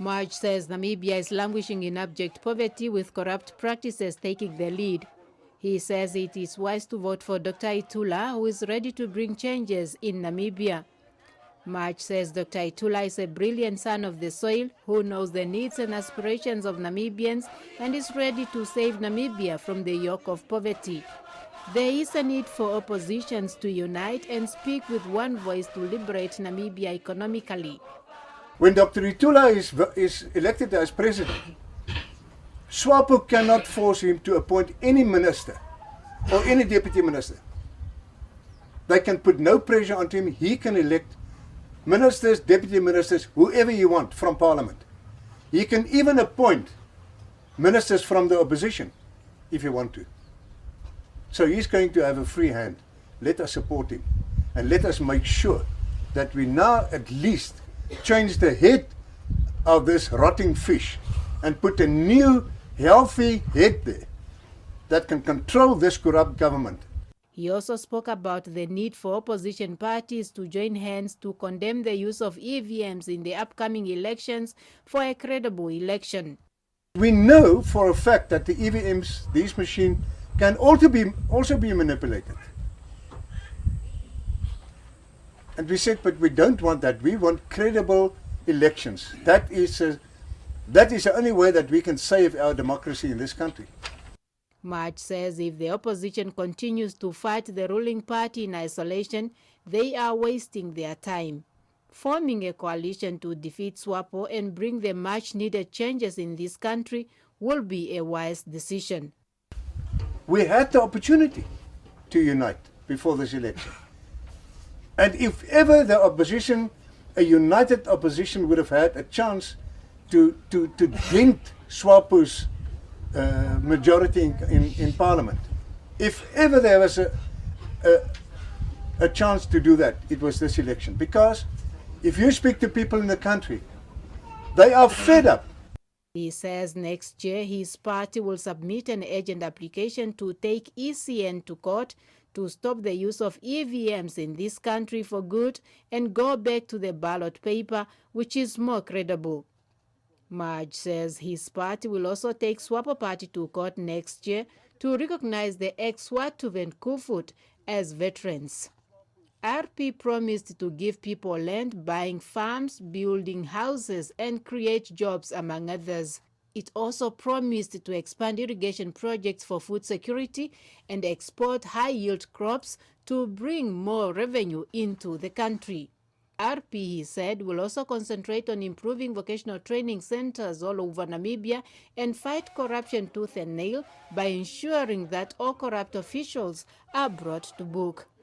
March says Namibia is languishing in abject poverty with corrupt practices taking the lead. He says it is wise to vote for Dr. Itula, who is ready to bring changes in Namibia. March says Dr. Itula is a brilliant son of the soil who knows the needs and aspirations of Namibians and is ready to save Namibia from the yoke of poverty. There is a need for oppositions to unite and speak with one voice to liberate Namibia economically. When Dr. Itula is elected as president, SWAPO cannot force him to appoint any minister or any deputy minister. They can put no pressure on him. He can elect ministers, deputy ministers, whoever he wants from parliament. He can even appoint ministers from the opposition if he wants to. So he's going to have a free hand. Let us support him and let us make sure that we now at least change the head of this rotting fish and put a new healthy head there that can control this corrupt government. He also spoke about the need for opposition parties to join hands to condemn the use of EVMs in the upcoming elections for a credible election. We know for a fact that the EVMs, these machines, can also be manipulated. And we said, but we don't want that. We want credible elections. That is the only way that we can save our democracy in this country. March says if the opposition continues to fight the ruling party in isolation, they are wasting their time. Forming a coalition to defeat SWAPO and bring the much-needed changes in this country will be a wise decision. We had the opportunity to unite before this election. And if ever the opposition, a united opposition, would have had a chance to dent SWAPO's majority in parliament, if ever there was a chance to do that, it was this election. Because if you speak to people in the country, they are fed up. He says next year his party will submit an urgent application to take ECN to court to stop the use of EVMs in this country for good and go back to the ballot paper, which is more credible. March says his party will also take SWAPO party to court next year to recognize the ex-Swatu and Kufut as veterans. RP promised to give people land, buying farms, building houses, and create jobs, among others. It also promised to expand irrigation projects for food security and export high-yield crops to bring more revenue into the country. RP, he said, will also concentrate on improving vocational training centers all over Namibia and fight corruption tooth and nail by ensuring that all corrupt officials are brought to book.